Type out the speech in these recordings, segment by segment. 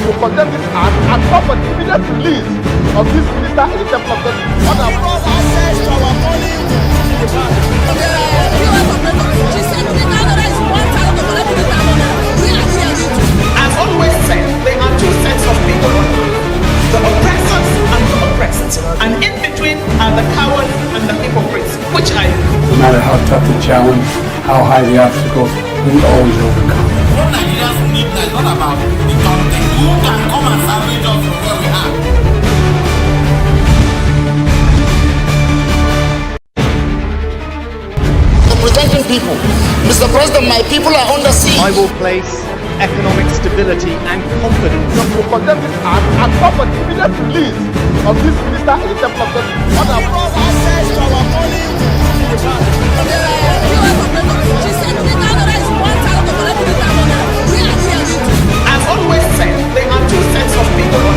to condemn this act and call for the immediate release of this minister in the temple of God. Give us access to our money. As always said, there are two sets of people, the oppressors and the oppressed, and in between are the cowards and the hypocrites, which are you? No matter how tough the challenge, how high the obstacles, we always overcome. What Nigerians need now is not about the top thing. Who can come and salvage us from where we are? Representing people. Mr. President, my people are under siege. I will place economic stability and confidence. To condemn this act and call for the immediate release of this minister in the temple of God. Give us access to our money. As always said, there are two sets of people.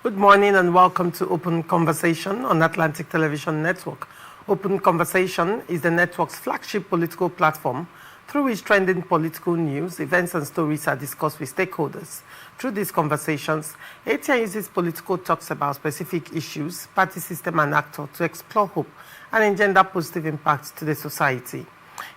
Good morning and welcome to Open Conversation on Atlantic Television Network. Open Conversation is the network's flagship political platform through which trending political news, events and stories are discussed with stakeholders. Through these conversations, ATN uses political talks about specific issues, party system and actor to explore hope and engender positive impacts to the society.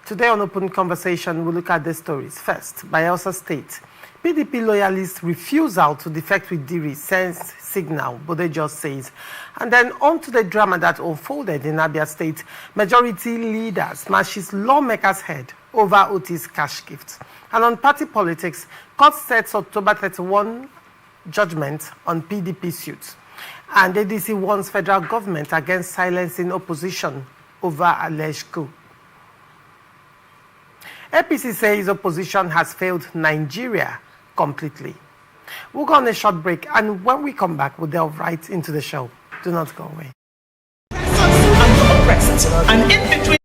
Today on Open Conversation, we'll look at the stories. First, Bayelsa State. PDP loyalists' refusal to defect with Diri sends signal, Bodejo says. And then on to the drama that unfolded in Abia State. Majority leader smashes lawmakers' head over Otis cash gifts. And on party politics, court sets October 31 judgment on PDP suits. And ADC warns federal government against silencing opposition over alleged coup. APC says opposition has failed Nigeria completely. We'll go on a short break, and when we come back, we'll delve right into the show. Do not go away. And the oppressed, and in between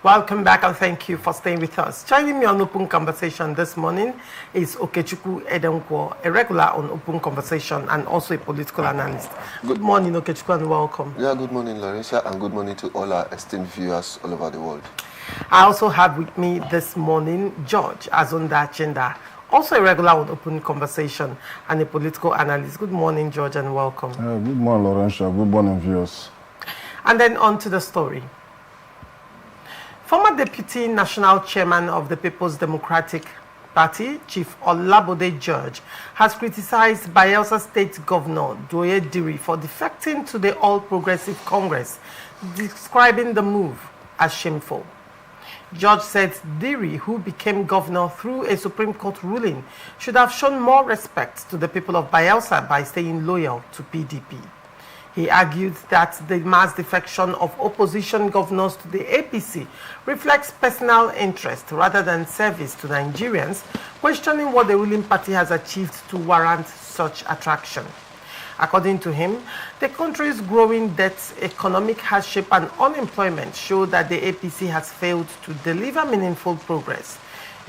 Welcome back and thank you for staying with us. Joining me on Open Conversation this morning is Okechukwu Edenkwo, a regular on Open Conversation and also a political analyst. Good morning, Okechukwu, and welcome. Yeah, good morning, Larissa, and good morning to all our esteemed viewers all over the world. I also have with me this morning George Azunda Chenda, also a regular on Open Conversation and a political analyst. Good morning, George, and welcome. Good morning, Laurentia. Good morning, viewers. And then on to the story. Former Deputy National Chairman of the People's Democratic Party, Chief Olabode George, has criticized Bayelsa State Governor Doye Diri for defecting to the All Progressive Congress, describing the move as shameful. George said Diri, who became governor through a Supreme Court ruling, should have shown more respect to the people of Bayelsa by staying loyal to PDP. He argued that the mass defection of opposition governors to the APC reflects personal interest rather than service to Nigerians, questioning what the ruling party has achieved to warrant such attraction. According to him, the country's growing debt, economic hardship, and unemployment show that the APC has failed to deliver meaningful progress.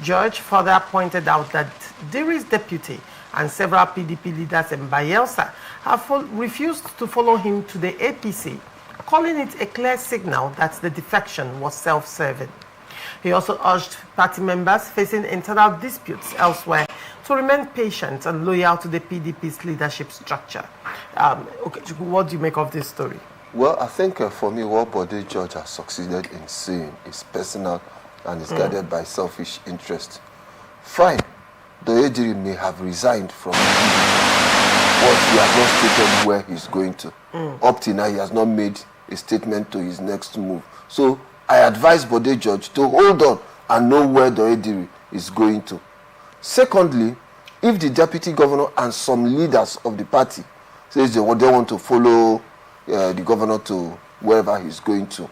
George further pointed out that Diri's deputy and several PDP leaders in Bayelsa have refused to follow him to the APC, calling it a clear signal that the defection was self-serving. He also urged party members facing internal disputes elsewhere to remain patient and loyal to the PDP's leadership structure. What do you make of this story? Well, I think for me, what Bode George has succeeded in saying is personal and is guided by selfish interest. Fine, Doye Diri may have resigned from but he has not stated where he's going to. Up till now, he has not made a statement to his next move. So I advise Bode George to hold on and know where Doye Diri is going to. Secondly, if the deputy governor and some leaders of the party says they want to follow the governor to wherever he's going to,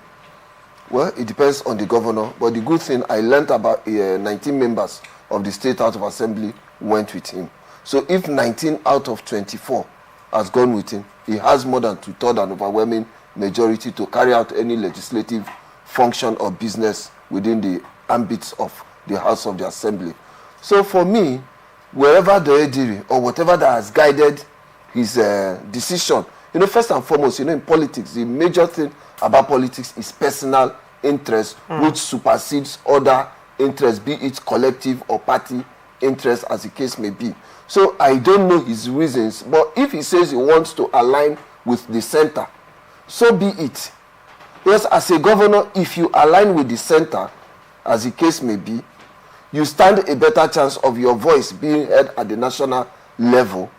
well, it depends on the governor. But the good thing, I learned about 19 members of the State House of Assembly went with him. So if 19 out of 24 has gone with him, he has more than two-thirds and overwhelming majority to carry out any legislative function or business within the ambits of the House of the Assembly. So for me, wherever Doye Diri or whatever that has guided his decision, first and foremost, in politics, the major thing about politics is personal interest, which supersedes other interests, be it collective or party interest, as the case may be. So I don't know his reasons, but if he says he wants to align with the center, so be it. Yes, as a governor, if you align with the center, as the case may be, you stand a better chance of your voice being heard at the national level.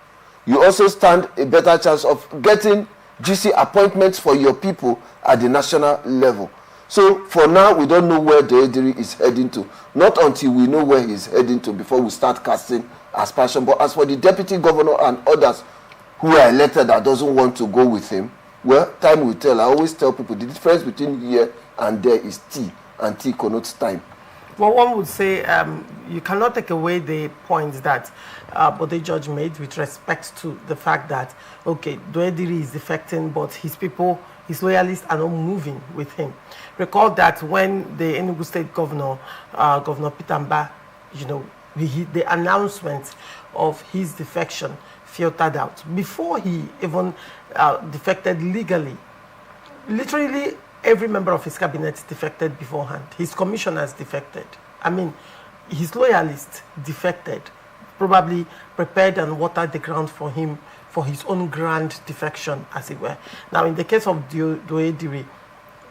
You also stand a better chance of getting GC appointments for your people at the national level. So for now, we don't know where Doye Diri is heading to. Not until we know where he's heading to before we start casting aspersion. But as for the deputy governor and others who are elected that doesn't want to go with him, well, time will tell. I always tell people the difference between here and there is T, and T connotes time. Well, one would say you cannot take away the points that Bode George made with respect to the fact that, okay, Doye Diri is defecting, but his people, his loyalists are not moving with him. Recall that when the Enugu State Governor, Governor Peter Mba, the announcement of his defection filtered out, before he even defected legally, literally every member of his cabinet defected beforehand. His commissioners defected. I mean, his loyalists defected, probably prepared and watered the ground for him for his own grand defection, as it were. Now, in the case of Doye Diri,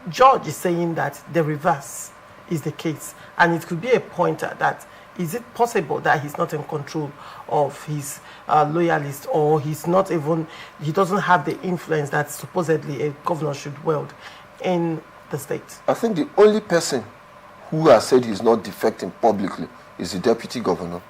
George is saying that the reverse is the case. And it could be a pointer that, is it possible that he's not in control of his loyalists, or he doesn't have the influence that supposedly a governor should wield in the state? I think the only person who has said he's not defecting publicly is the deputy governor,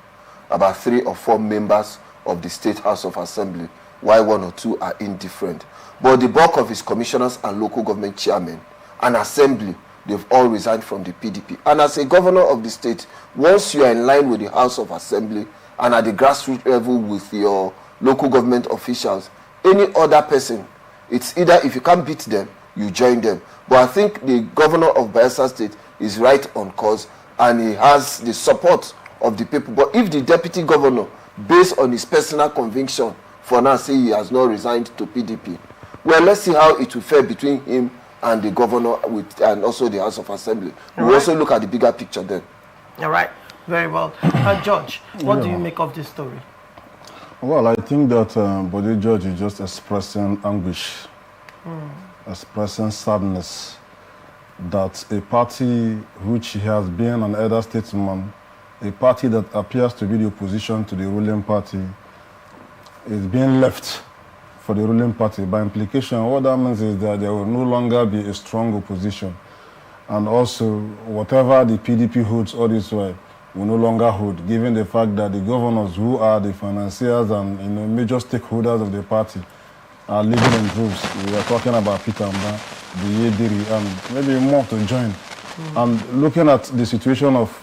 about 3 or 4 members of the State House of Assembly, while 1 or 2 are indifferent. But the bulk of his commissioners and local government chairmen and assembly, they've all resigned from the PDP. And as a governor of the state, once you are in line with the House of Assembly and at the grassroots level with your local government officials, any other person, it's either if you can't beat them, you join them. But I think the governor of Bayelsa State is right on course, and he has the support of the people. But if the deputy governor, based on his personal conviction, for now say he has not resigned to PDP, well, let's see how it will fare between him and the governor and also the House of Assembly. We'll also look at the bigger picture then. All right, very well. George, what do you make of this story? Well, I think that Bode George is just expressing anguish, expressing sadness that a party which has been an elder statesman, a party that appears to be the opposition to the ruling party, is being left for the ruling party. By implication, what that means is that there will no longer be a strong opposition. And also, whatever the PDP holds all this way will no longer hold, given the fact that the governors who are the financiers and major stakeholders of the party are living in groups. We are talking about Peter Mba, the Yediri, and maybe more to join. And looking at the situation of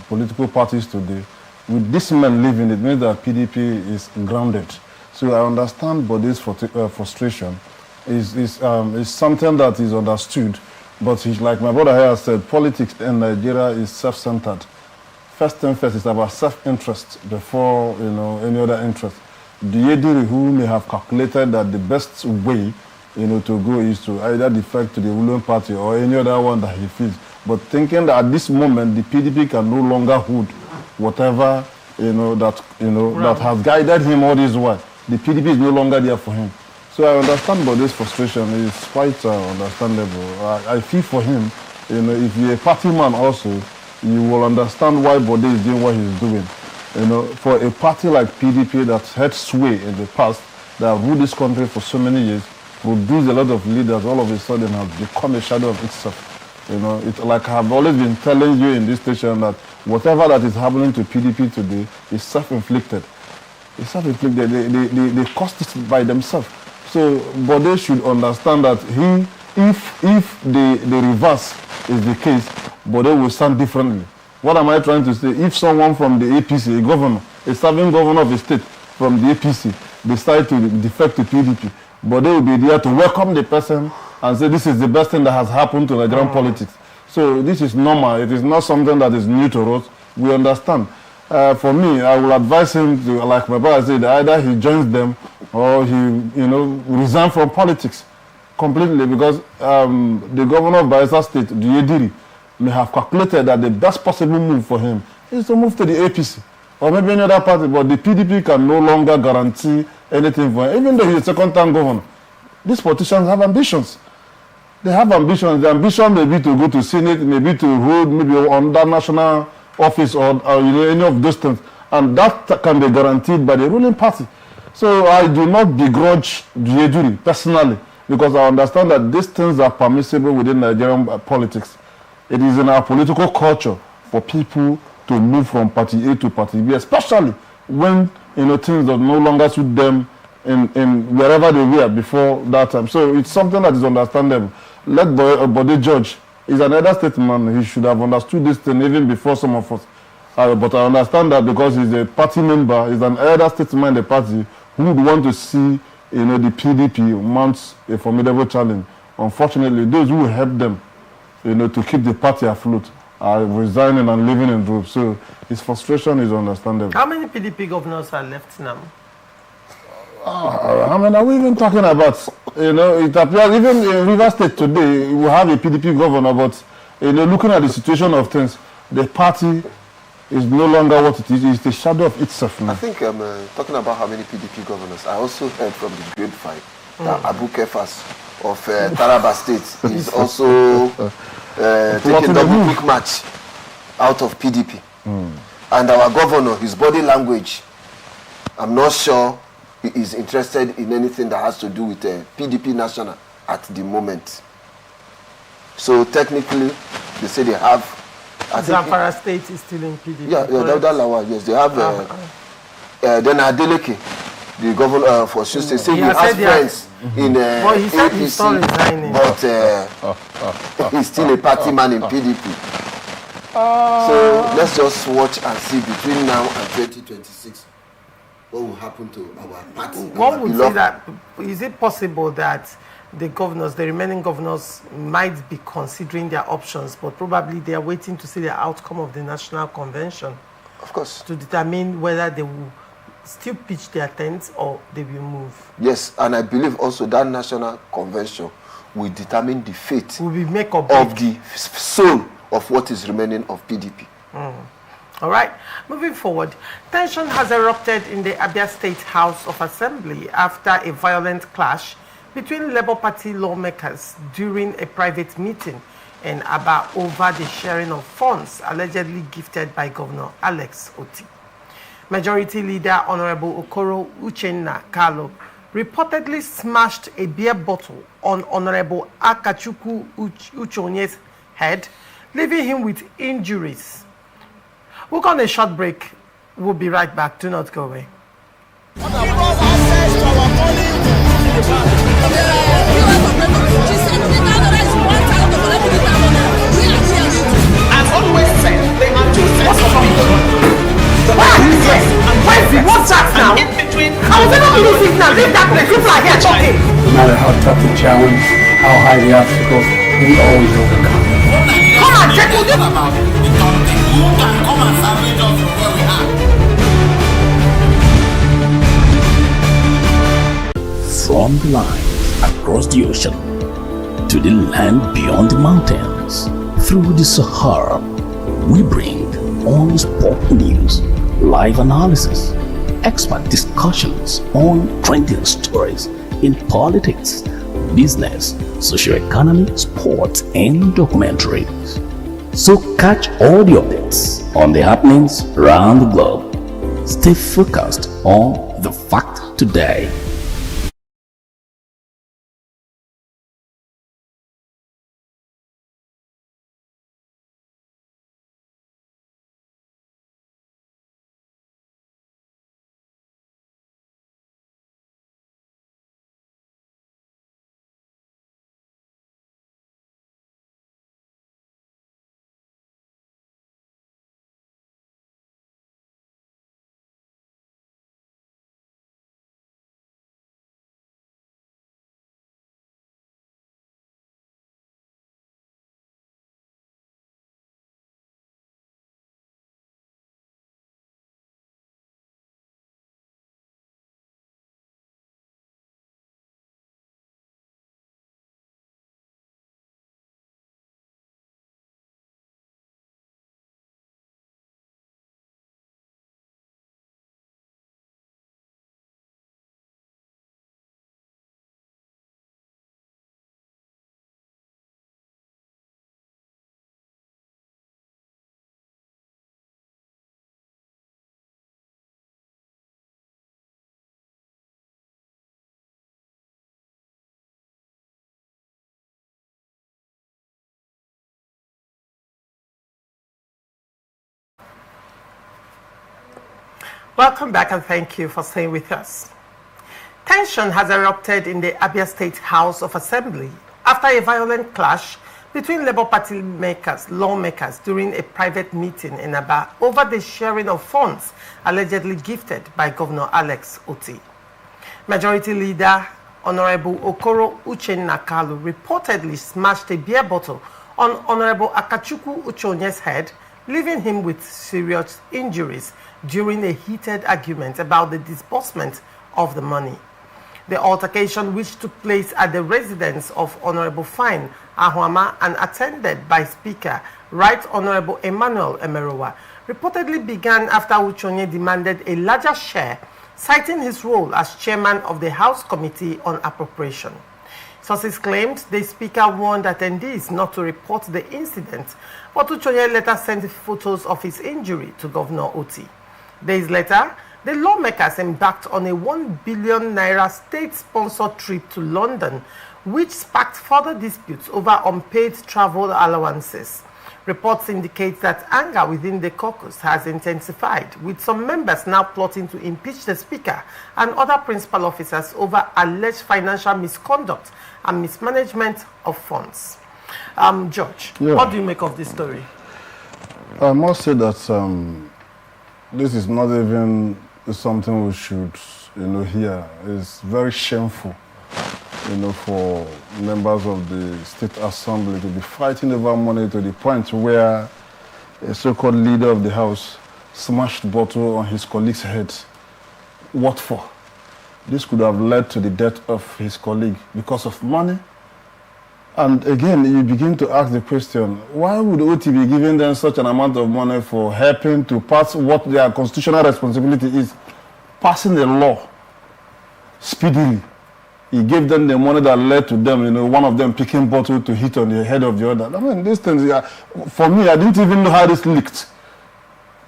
political parties today, with this men living, it means that PDP is grounded. So I understand Bode's frustration is something that is understood. But like my brother here said, politics in Nigeria is self-centered. First thing first, it's about self-interest before any other interest. The Yediri who may have calculated that the best way to go is to either defect to the ruling party or any other one that he feels. But thinking that at this moment the PDP can no longer hold whatever that has guided him all this while. The PDP is no longer there for him. So I understand about this frustration. It's quite understandable. I feel for him. If you're a party man also, you will understand why Bode is doing what he's doing. For a party like PDP that had sway in the past, that ruled this country for so many years, produced a lot of leaders, all of a sudden has become a shadow of itself. It's like I've always been telling you in this station that whatever that is happening to PDP today is self-inflicted. It's self-inflicted. They caused it by themselves. So Bode should understand that if the reverse is the case, Bode will stand differently. What am I trying to say? If someone from the APC, a governor, a serving governor of a state from the APC, decide to defect to PDP, Bode will be there to welcome the person and say this is the best thing that has happened to Nigerian politics. So this is normal. It is not something that is new to us. We understand. For me, I will advise him to, like my brother said, either he joins them or he, resign from politics completely, because the governor of Bayelsa State, the Yediri, may have calculated that the best possible move for him is to move to the APC or maybe any other party, but the PDP can no longer guarantee anything for him, even though he's a second-time governor. These politicians have ambitions. They have ambitions. The ambition may be to go to Senate, maybe to hold maybe under national office or any of those things, and that can be guaranteed by the ruling party. So I do not begrudge the Yediri personally, because I understand that these things are permissible within Nigerian politics. It is in our political culture for people to move from party A to party B, especially when things that no longer suit them in wherever they were before that time. So it's something that is understandable. Let Bode George is an elder statesman. He should have understood this thing even before some of us. But I understand that because he's a party member, he's an elder statesman in the party who would want to see the PDP mount a formidable challenge. Unfortunately, those who help them to keep the party afloat are resigning and living in groups. So his frustration is understandable. How many PDP governors are left now? How many are we even talking about? It appears even in Rivers State today, we have a PDP governor, but looking at the situation of things, the party is no longer what it is. It's the shadow of itself now. I think talking about how many PDP governors, I also heard from the grapevine that Abu Kefas of Taraba State is also taking double quick match out of PDP. And our governor, his body language, I'm not sure he is interested in anything that has to do with PDP National at the moment. So technically, they say they have. Zamfara State is still in PDP. Yeah, yes, they have. Then Adeleke, the governor for Osun State, say he has friends in he said he's not resigning. But he's still a party man in PDP. So let's just watch and see between now and 2026 what will happen to our party. One would say that, is it possible that the governors, the remaining governors, might be considering their options, but probably they are waiting to see the outcome of the National Convention. Of course. To determine whether they will still pitch their tents or they will move. Yes, and I believe also that National Convention will determine the fate will be make or break of the soul of what is remaining of PDP. All right, moving forward, tension has erupted in the Abia State House of Assembly after a violent clash between Labour Party lawmakers during a private meeting in Aba over the sharing of funds allegedly gifted by Governor Alex Oti. Majority Leader Honorable Okoro Uchenna Kalo reportedly smashed a beer bottle on Honorable Akachukwu Uchonye's head, leaving him with injuries. We'll go on a short break. We'll be right back. Do not go away. I've always said there are two sets of people. Why are you here? What's that now? In between, I was never losing now. Leave that place. People are here talking. No matter how tough the challenge, how high the obstacles, we always overcome. Come on, check with What about the top thing? Who can come and salvage us from where we are? From the lines across the ocean to the land beyond the mountains, through the Sahara, we bring on-spot news, live analysis, expert discussions on trending stories in politics, business, socio-economy, sports, and documentaries. So catch all the updates on the happenings around the globe. Stay focused on the fact today. Welcome back and thank you for staying with us. Tension has erupted in the Abia State House of Assembly after a violent clash between Labour Party lawmakers during a private meeting in Aba over the sharing of funds allegedly gifted by Governor Alex Oti. Majority Leader Honorable Okoro Uchenna Kalu reportedly smashed a beer bottle on Honorable Akachukwu Uchonye's head, leaving him with serious injuries during a heated argument about the disbursement of the money. The altercation, which took place at the residence of Honorable Fine Ahuama and attended by Speaker Right Honorable Emmanuel Emerowa, reportedly began after Uchonye demanded a larger share, citing his role as chairman of the House Committee on Appropriation. Sources claimed the speaker warned attendees not to report the incident, but Uchonye later sent photos of his injury to Governor Oti. Days later, the lawmakers embarked on a 1 billion naira state-sponsored trip to London, which sparked further disputes over unpaid travel allowances. Reports indicate that anger within the caucus has intensified, with some members now plotting to impeach the speaker and other principal officers over alleged financial misconduct and mismanagement of funds. George, what do you make of this story? I must say that this is not even something we should, hear. It's very shameful for members of the State Assembly to be fighting over money to the point where a so-called leader of the House smashed bottle on his colleague's head. What for? This could have led to the death of his colleague because of money. And again, you begin to ask the question, why would OT be giving them such an amount of money for helping to pass what their constitutional responsibility is, passing a law speedily? He gave them the money that led to them, one of them picking bottle to hit on the head of the other. I mean, these things, for me, I didn't even know how this leaked.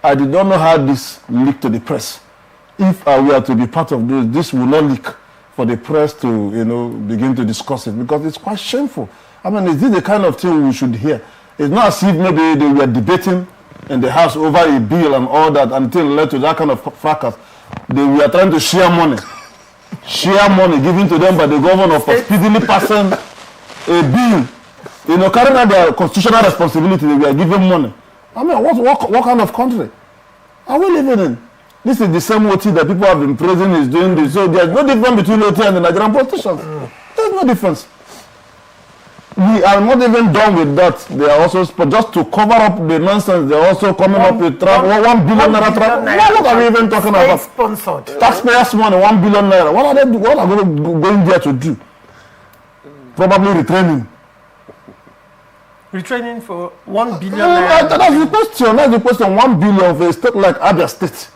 I did not know how this leaked to the press. If I were to be part of this will not leak for the press to, begin to discuss it, because it's quite shameful. I mean, is this the kind of thing we should hear? It's not as if maybe they were debating in the House over a bill and all that until it led to that kind of fracas. They were trying to share money given to them by the governor for speedily passing a bill. Carrying out their constitutional responsibility, they were given money. I mean, what kind of country are we living in? This is the same OT that people have been praising is doing this. So there's no difference between OT and the Nigerian politicians. There's no difference. We are not even done with that. They are also, just to cover up the nonsense, they're also coming up with 1 billion naira travel. What are we even talking about? Sponsored. Taxpayers' money, 1 billion naira. What are they going there to do? Probably retraining. Retraining for 1 billion naira. That's the question. That's the question. 1 billion for a state like Abia State.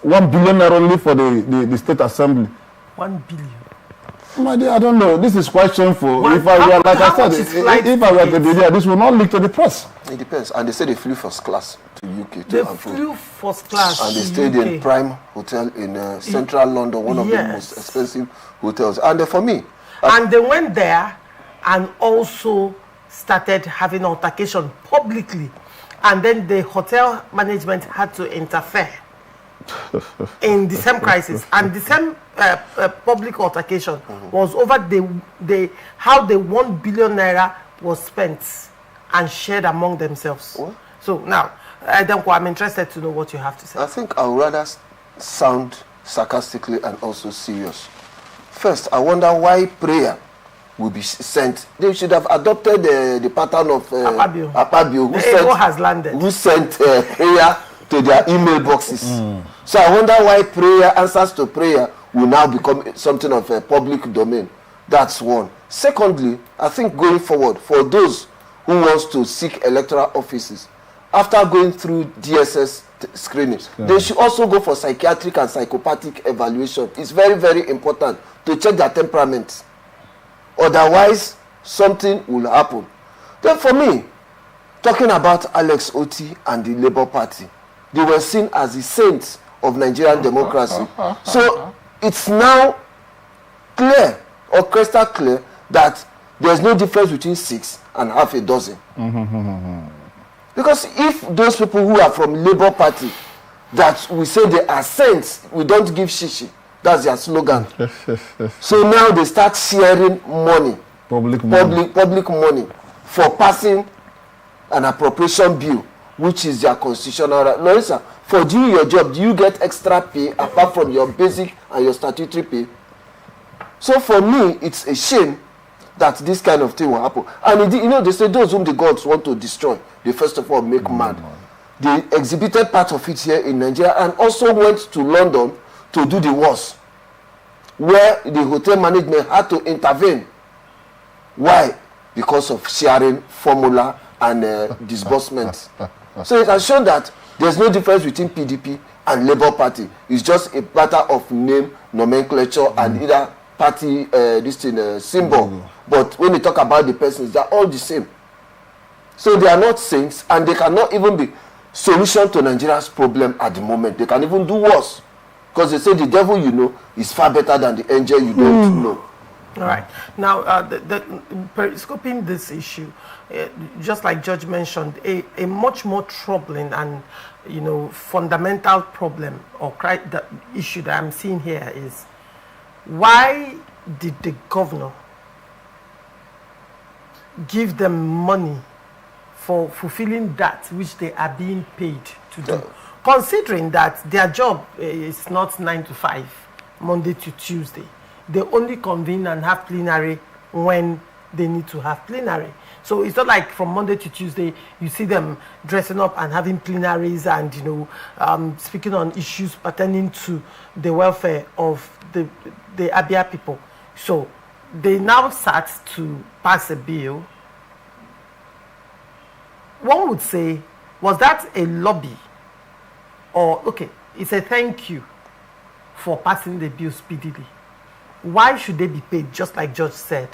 1 billion naira only for the State Assembly. 1 billion. My dear, I don't know. This is quite shameful. Well, if I were, like I said, if I were to be there, this will not leak to the press. It depends. And they say they flew first class to UK. They flew first class and they stayed in Prime Hotel in central London, one of the most expensive hotels. And for me... and they went there and also started having altercation publicly. And then the hotel management had to interfere in the same crisis, and the same public altercation was over how the 1 billion naira was spent and shared among themselves. What? So now, I'm interested to know what you have to say. I think I would rather sound sarcastically and also serious. First, I wonder why prayer will be sent. They should have adopted the pattern of Akpabio, who sent prayer to their email boxes. So I wonder why answers to prayer will now become something of a public domain. That's one. Secondly, I think going forward, for those who wants to seek electoral offices, after going through DSS screening, they should also go for psychiatric and psychopathic evaluation. It's very, very important to check their temperaments. Otherwise, something will happen. Then for me, talking about Alex Otti and the Labour Party, they were seen as the saints of Nigerian democracy. So it's now clear, or crystal clear, that there's no difference between 6 and half a dozen. Because if those people who are from Labour Party, that we say they are saints, we don't give shishi, that's their slogan. So now they start sharing money, public money, for passing an appropriation bill, which is their constitutional right. Larissa, for doing your job, do you get extra pay apart from your basic and your statutory pay? So for me, it's a shame that this kind of thing will happen. And they say those whom the gods want to destroy, they first of all make mad. They exhibited part of it here in Nigeria and also went to London to do the worst, where the hotel management had to intervene. Why? Because of sharing formula and disbursements. So it has shown that there's no difference between PDP and Labour Party. It's just a matter of name, nomenclature, and either party symbol. But when they talk about the persons, they're all the same. So they are not saints, and they cannot even be solution to Nigeria's problem at the moment. They can even do worse. Because they say the devil you know is far better than the angel you don't know. All right. Now, periscoping this issue, just like Judge mentioned, a much more troubling and fundamental problem or the issue that I'm seeing here is, why did the governor give them money for fulfilling that which they are being paid to do? Considering that their job is not 9 to 5, Monday to Tuesday. they only convene and have plenary when they need to have plenary. So it's not like from Monday to Tuesday you see them dressing up and having plenaries and, you know, speaking on issues pertaining to the welfare of the Abia people. So they now start to pass a bill. One would say, was that a lobby? Or, okay, it's a thank you for passing the bill speedily. Why should they be paid, just like Judge said,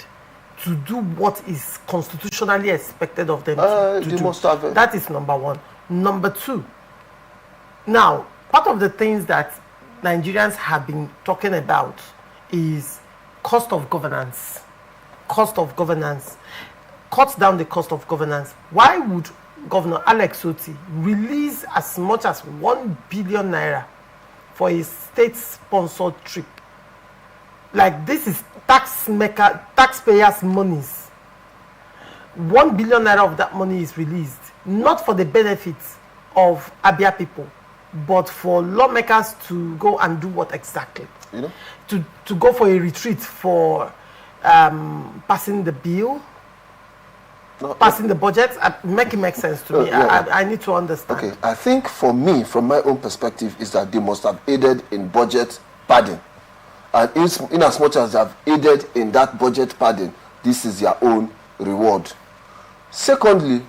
to do what is constitutionally expected of them to do? Must have That is number one. Number two, now, part of the things that Nigerians have been talking about is cost of governance. Cost of governance. Cut down the cost of governance. Why would Governor Alex Oti release as much as 1 billion naira for a state-sponsored trip? Like, this is taxpayers' monies. 1 billion naira of that money is released, not for the benefits of Abia people, but for lawmakers to go and do what exactly? You know? To go for a retreat for passing the bill, passing the budget. Make it make sense to me. Yeah. I need to understand. Okay, I think for me, from my own perspective, is that they must have aided in budget padding. And in as much as they have aided in that budget padding, this is their own reward. Secondly,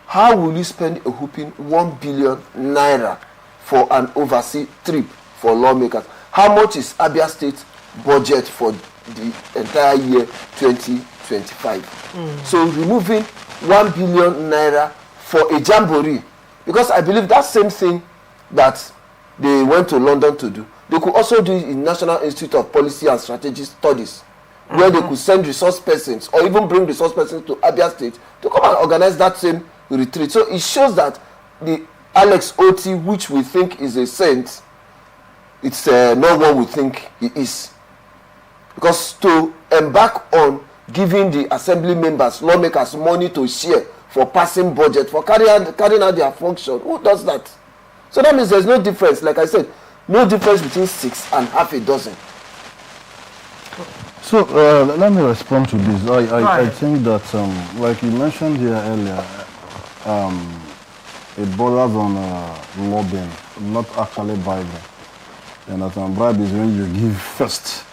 how will you spend a whooping 1 billion naira for an overseas trip for lawmakers? How much is Abia State budget for the entire year 2025? So removing 1 billion naira for a jamboree, because I believe that same thing that they went to London to do, they could also do it in National Institute of Policy and Strategic Studies, where they could send resource persons or even bring resource persons to Abia State to come and organize that same retreat. So it shows that the Alex Oti, which we think is a saint, it's not what we think he is. Because to embark on giving the assembly members, lawmakers, money to share for passing budget, for carrying out their function, who does that? So that means there's no difference, like I said, no difference between 6 and half a dozen. So let me respond to this. I think that, like you mentioned here earlier, it borders on lobbying, not actually bribing. And that bribe is when you give first,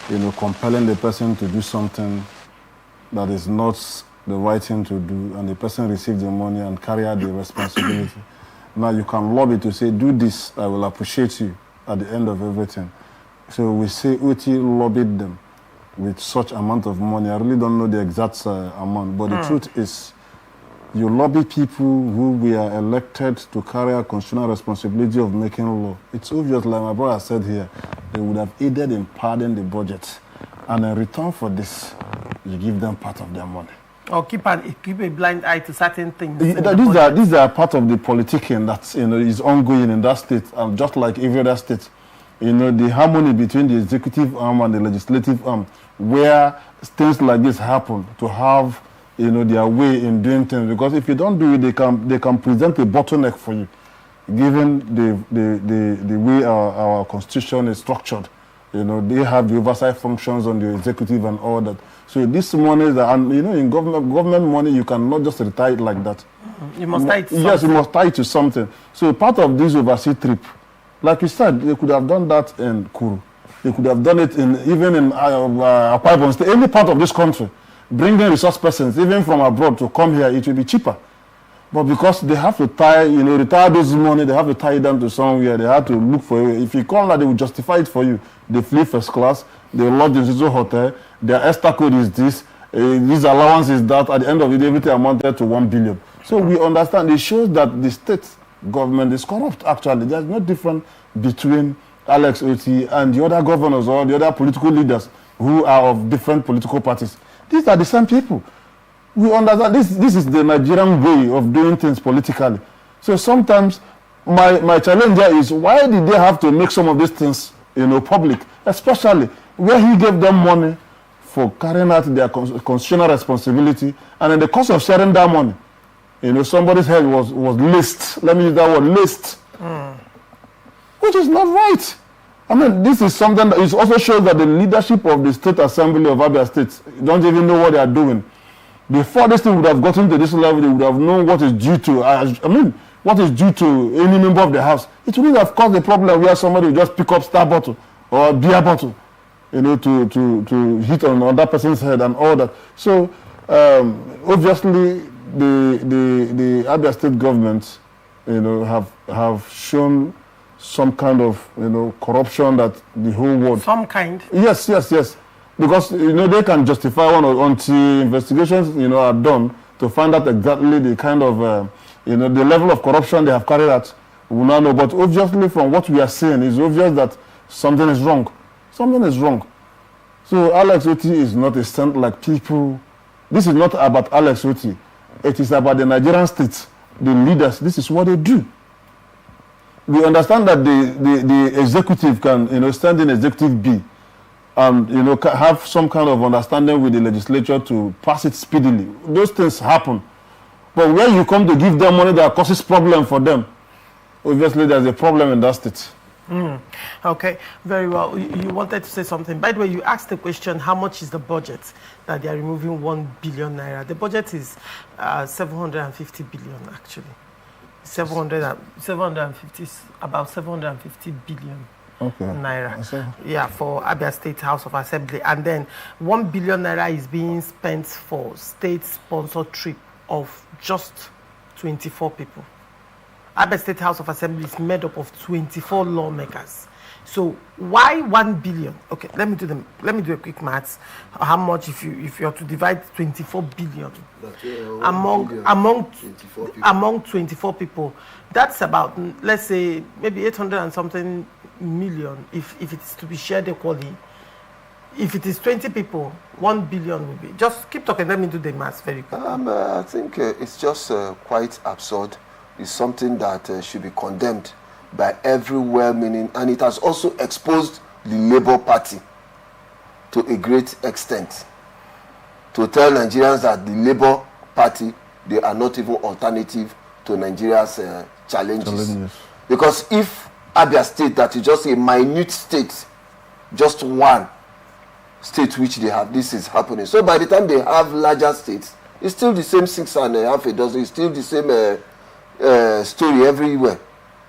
you know, compelling the person to do something that is not the right thing to do, and the person receives the money and carry out the responsibility. Now you can lobby to say, do this, I will appreciate you at the end of everything. So we say Uti lobbied them with such amount of money. I really don't know the exact amount, but the truth is, you lobby people who we are elected to carry out constitutional responsibility of making law. It's obvious, like my brother said here, they would have aided in padding the budget. And in return for this, you give them part of their money. Or keep a blind eye to certain things. These are part of the politicking that, you know, is ongoing in that state, and just like every other state. You know, the harmony between the executive arm and the legislative arm, where things like this happen, to have, you know, their way in doing things. Because if you don't do it, they can present a bottleneck for you, given the way our constitution is structured. You know, they have the oversight functions on the executive and all that. So this money, and you know, in government money, you cannot just retire it like that. You must tie it to something. Yes, you must tie it to something. So part of this overseas trip, like you said, they could have done that in Kuru. They could have done it even in Akwa Ibom State, any part of this country. Bringing resource persons, even from abroad, to come here, it will be cheaper. But because they have to retire this money, they have to tie it down to somewhere. They have to look for it. If you call that, they will justify it for you. They flee first class, they lodge in Zizo Hotel, their extra code is this allowance is that. At the end of it, everything amounted to 1 billion. So we understand. It shows that the state government is corrupt, actually. There's no difference between Alex Oti and the other governors or the other political leaders who are of different political parties. These are the same people. We understand this is the Nigerian way of doing things politically. So sometimes my challenge there is, why did they have to make some of these things, you know, public, especially where he gave them money for carrying out their constitutional responsibility, and in the course of sharing that money, you know, somebody's head was laced. Let me use that word, laced, which is not right. I mean, this is something that it also shows that the leadership of the State Assembly of Abia State don't even know what they are doing. Before this thing would have gotten to this level, they would have known what is due to, what is due to any member of the House. It wouldn't have caused a problem where somebody would just pick up star bottle or beer bottle, to hit on that person's head and all that. So, obviously, the Abia State government, have shown some kind of, corruption that the whole world. Some kind. Yes. Because, they can justify one until investigations, are done to find out exactly the kind of, the level of corruption they have carried out. We will not know. But obviously, from what we are seeing, it's obvious that something is wrong. Something is wrong. So Alex Oti is not a saint like people. This is not about Alex Oti. It is about the Nigerian state, the leaders. This is what they do. We understand that the executive can, stand in executive B and, have some kind of understanding with the legislature to pass it speedily. Those things happen. But when you come to give them money that causes problem for them, obviously there's a problem in that state. Okay, very well. You wanted to say something. By the way, you asked the question, how much is the budget that they are removing 1 billion naira? The budget is 750 billion, actually. 750, about 750 billion naira. Yeah, for Abia State House of Assembly. And then 1 billion naira is being spent for state-sponsored trip of just 24 people. Abia State House of Assembly is made up of 24 lawmakers. So why 1 billion? Okay, let me do a quick maths. How much if you are to divide 24 billion among 24 people? That's about, let's say, maybe 800 and something million if it is to be shared equally. If it is 20 people, 1 billion will be. Just keep talking. Let me do the maths very quickly. I think it's just quite absurd. It's something that should be condemned by every well-meaning, and it has also exposed the Labour Party to a great extent to tell Nigerians that the Labour Party, they are not even alternative to Nigeria's challenges. Because if Abia State, that is just a minute state, just one state which they have, this is happening. So by the time they have larger states, it's still the same 6.5 dozen, it's still the same story everywhere.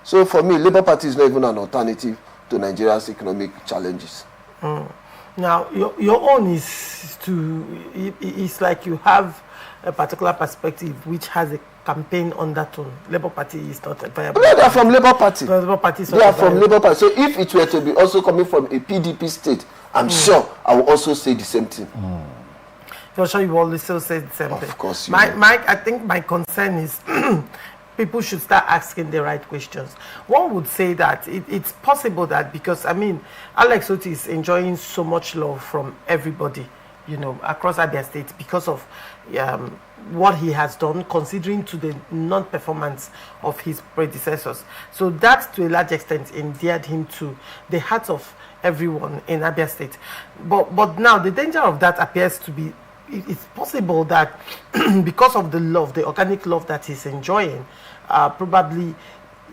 So for me, Labour Party is not even an alternative to Nigeria's economic challenges. Now, your own it's like you have a particular perspective which has a campaign undertone. Labour Party is not a viable. No, they are from Labour Party. The Labour Party is they are from Labour Party. So if it were to be also coming from a PDP state, I'm sure I will also say the same thing. I'm sure you will also say the same thing. Of course you will. I think my concern is people should start asking the right questions. One would say that it's possible that because, Alex Oti is enjoying so much love from everybody, across Abia State because of what he has done, considering to the non-performance of his predecessors. So that, to a large extent, endeared him to the hearts of everyone in Abia State. But now the danger of that appears to be, it's possible that because of the love, the organic love that he's enjoying, probably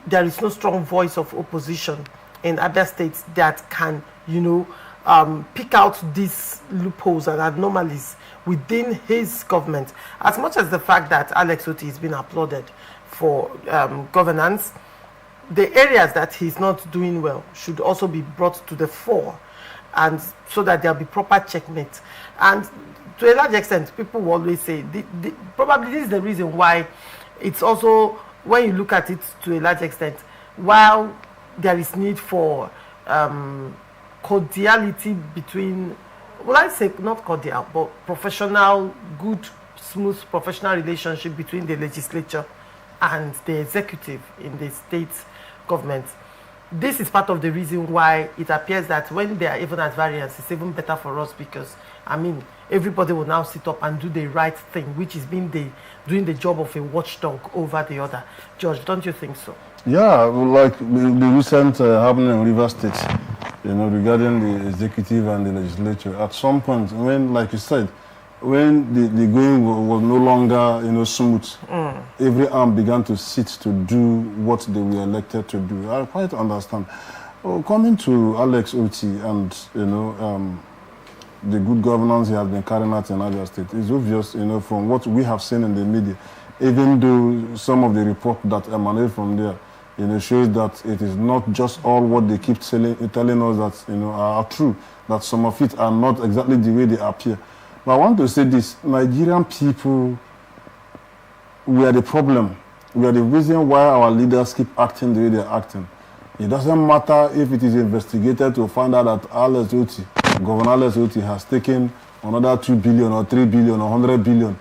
there is no strong voice of opposition in Abia State that can, pick out these loopholes and anomalies within his government. As much as the fact that Alex Oti is being applauded for governance, the areas that he's not doing well should also be brought to the fore, and so that there'll be proper checkmate. And to a large extent, people will always say, probably this is the reason why it's also, when you look at it to a large extent, while there is need for cordiality between, well, I say not cordial, but professional, good, smooth professional relationship between the legislature and the executive in the state government. This is part of the reason why it appears that when they are even at variance, it's even better for us because, everybody will now sit up and do the right thing, which is doing the job of a watchdog over the other. George, don't you think so? Yeah, like the recent happening in Rivers State, regarding the executive and the legislature. At some point, when, like you said, when the going was no longer, smooth, every arm began to sit to do what they were elected to do. I quite understand. Well, coming to Alex Oti and, the good governance he has been carrying out in Abia State, it's obvious, from what we have seen in the media, even though some of the reports that emanate from there, shows that it is not just all what they keep telling us that, are true, that some of it are not exactly the way they appear. But I want to say this, Nigerian people, we are the problem. We are the reason why our leaders keep acting the way they are acting. It doesn't matter if it is investigated to find out that Alex Oti, Governor Alex Oti, has taken another 2 billion or 3 billion or 100 billion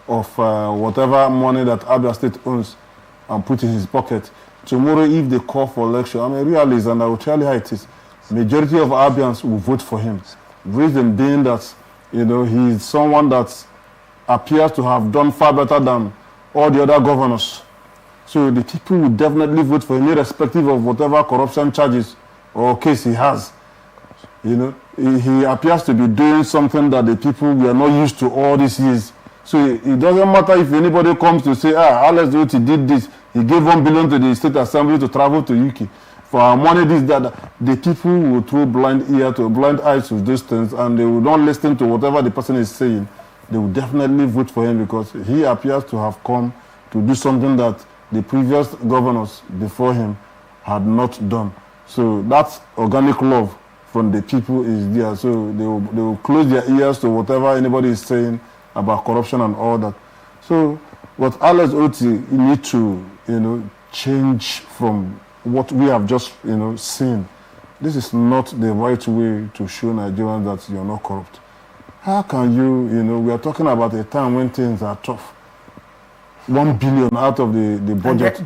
of whatever money that Abia State owns and put in his pocket. Tomorrow, if they call for election, I'm a realist and I will tell you how it is. Majority of Abians will vote for him. Reason being that, he is someone that appears to have done far better than all the other governors. So the people will definitely vote for him, irrespective of whatever corruption charges or case he has. He appears to be doing something that the people were not used to all these years. So it doesn't matter if anybody comes to say, Alex Oti did this, he gave 1 billion to the State Assembly to travel to UK. For our money, this, that, the people will throw blind ear to blind eyes to those things and they will not listen to whatever the person is saying. They will definitely vote for him because he appears to have come to do something that the previous governors before him had not done. So that organic love from the people is there. So they will close their ears to whatever anybody is saying about corruption and all that. So what Alex Oti need to, change from what we have just, seen. This is not the right way to show Nigerians that you're not corrupt. How can you, we are talking about a time when things are tough. 1 billion out of the budget.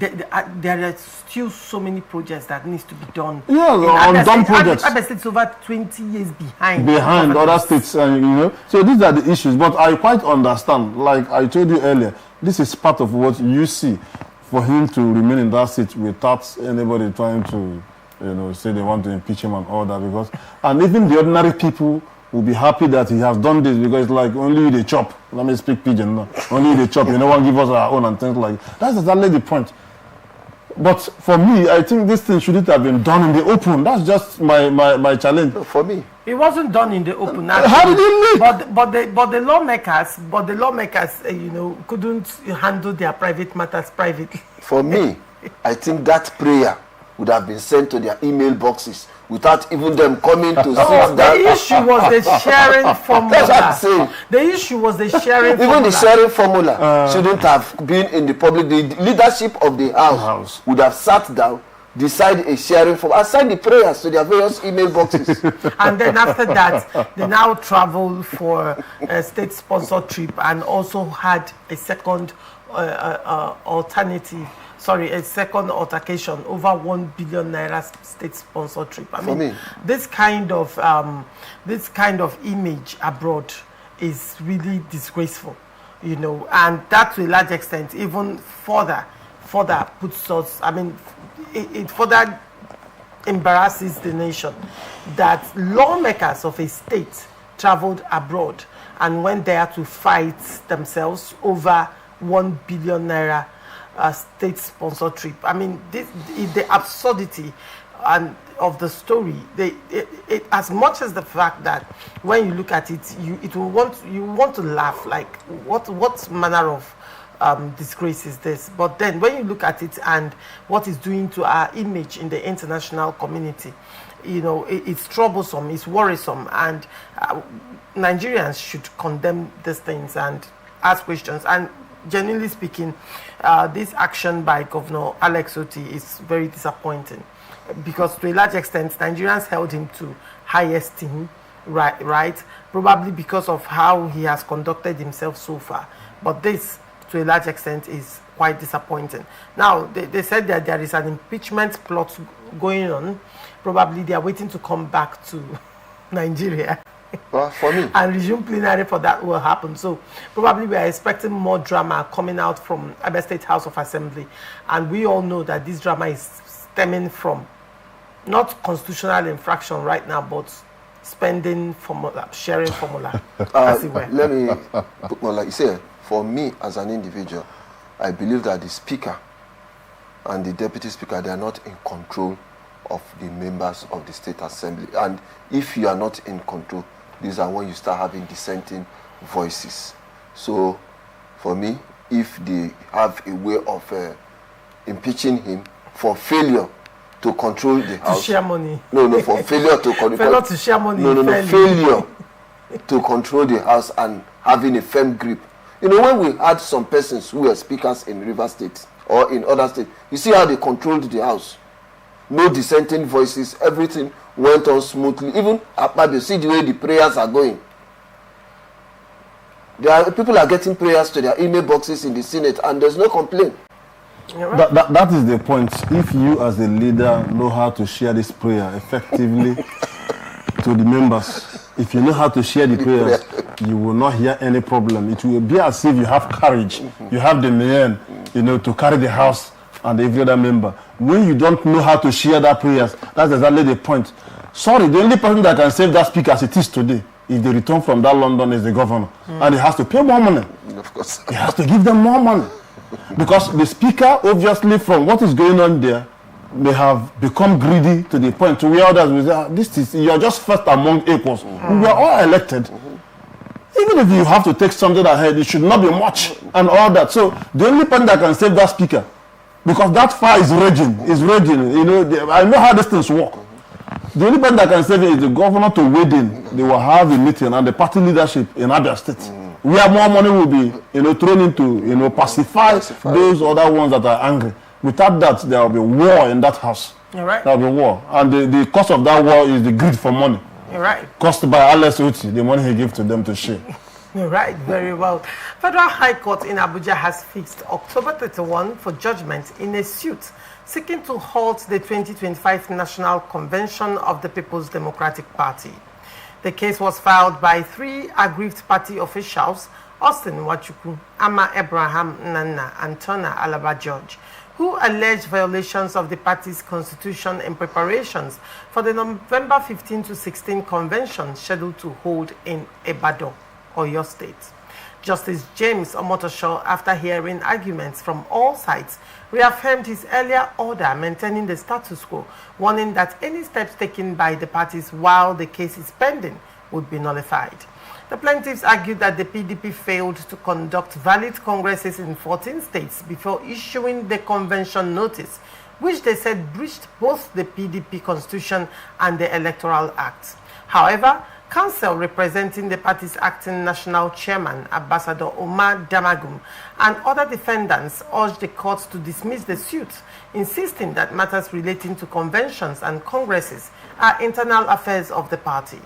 There are still so many projects that needs to be done. Yeah, undone projects. Abia State is over 20 years behind. Behind other states, So these are the issues. But I quite understand. Like I told you earlier, this is part of what you see for him to remain in that seat without anybody trying to, say they want to impeach him and all that. And even the ordinary people will be happy that he has done this because it's like only the chop. Let me speak pidgin now. Only the chop. No one give us our own and things like that. That's exactly the point. But for me, I think this thing shouldn't have been done in the open. That's just my challenge. For me, it wasn't done in the open. How did it leak? But the lawmakers, couldn't handle their private matters privately. For me, I think that prayer would have been sent to their email boxes without even them coming to see that. The issue was the sharing formula. That's what I'm saying. The issue was the sharing formula. Even the sharing formula shouldn't have been in the public. The leadership of the house would have sat down, decide a sharing formula, assign the prayers to their various email boxes. And then after that, they now traveled for a state-sponsored trip and also had a second a second altercation over 1 billion naira state-sponsored trip. I mean, this kind of image abroad is really disgraceful, and that to a large extent even further puts us. I mean, it further embarrasses the nation that lawmakers of a state traveled abroad and went there to fight themselves over 1 billion naira state-sponsored trip. I mean, the absurdity of the story. It as much as the fact that when you look at it, you want to laugh. Like what manner of disgrace is this? But then when you look at it and what it's doing to our image in the international community, it's troublesome, it's worrisome, and Nigerians should condemn these things and ask questions. And genuinely speaking, this action by Governor Alex Oti is very disappointing because to a large extent Nigerians held him to high esteem, right? Probably because of how he has conducted himself so far. But this, to a large extent, is quite disappointing. Now, they said that there is an impeachment plot going on. Probably they are waiting to come back to Nigeria. For me. And resume plenary for that will happen. So probably we are expecting more drama coming out from Abia State House of Assembly. And we all know that this drama is stemming from not constitutional infraction right now, but spending formula, sharing formula. Let me put more like you say, for me as an individual, I believe that the speaker and the deputy speaker, they are not in control of the members of the State Assembly. And if you are not in control, these are when you start having dissenting voices. So for me, if they have a way of impeaching him for failure to control the house. To share money. No, for failure to control. Failure to share money. No, failure to control the house and having a firm grip. You know, when we had some persons who were speakers in River State or in other states, you see how they controlled the house. No dissenting voices, everything went on smoothly. Even Akpabio, you see the way the prayers are going. People are getting prayers to their email boxes in the Senate and there's no complaint. Right. That is the point. If you as a leader know how to share this prayer effectively to the members, if you know how to share the prayers, you will not hear any problem. It will be as if you have courage, you have the man, to carry the house and every other member. When you don't know how to share that prayers, that's exactly the point. Sorry, the only person that can save that speaker as it is today, if they return from that London, is the governor. And he has to pay more money. Of course. He has to give them more money. Because the speaker, obviously, from what is going on there, may have become greedy to the point to where others will say, you're just first among equals. We are all elected. Even if you have to take something ahead, it should not be much and all that. So the only person that can save that speaker, because that fire is raging, I know how these things work. The only person that can save it is the governor to wade in. They will have a meeting and the party leadership in Abia State. Where more money will be, thrown into, pacify those other ones that are angry. Without that, there will be war in that house. You're right. There will be war. And the cost of that war is the greed for money. You're right. Cost by Alex Oti, the money he gave to them to share. You're right, very well. Federal High Court in Abuja has fixed October 31 for judgment in a suit seeking to halt the 2025 National Convention of the People's Democratic Party. The case was filed by 3 aggrieved party officials, Austin Nwachukwu, Ama Abraham Nana, and Turner Alaba George, who alleged violations of the party's constitution in preparations for the November 15 to 16 convention scheduled to hold in Ibadan, Oyo State. Justice James Omotosho, after hearing arguments from all sides, reaffirmed his earlier order maintaining the status quo, warning that any steps taken by the parties while the case is pending would be nullified. The plaintiffs argued that the PDP failed to conduct valid congresses in 14 states before issuing the convention notice, which they said breached both the PDP constitution and the Electoral Act. However, counsel representing the party's acting national chairman, Ambassador Omar Damagum, and other defendants urged the court to dismiss the suit, insisting that matters relating to conventions and congresses are internal affairs of the party.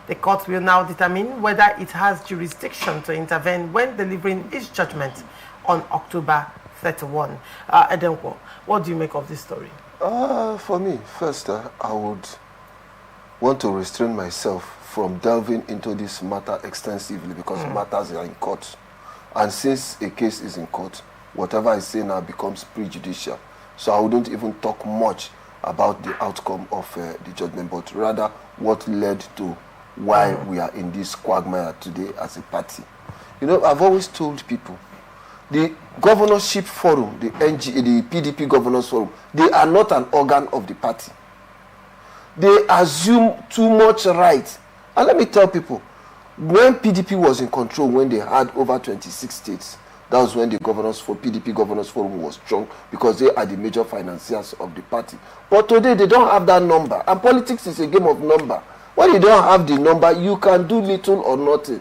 The court will now determine whether it has jurisdiction to intervene when delivering its judgment on October 31. Edenko, what do you make of this story? For me, first, I would want to restrain myself from delving into this matter extensively because matters are in court. And since a case is in court, whatever I say now becomes prejudicial. So I wouldn't even talk much about the outcome of the judgment, but rather what led to why we are in this quagmire today as a party. I've always told people, the governorship forum, the PDP governors forum, they are not an organ of the party. They assume too much right. And let me tell people, when PDP was in control, when they had over 26 states, that was when the PDP Governors Forum was strong because they are the major financiers of the party. But today, they don't have that number. And politics is a game of number. When you don't have the number, you can do little or nothing.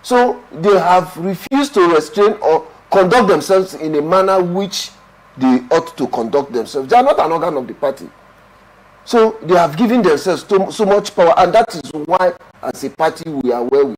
So they have refused to restrain or conduct themselves in a manner which they ought to conduct themselves. They are not an organ of the party. So they have given themselves so much power, and that is why, as a party, we are where we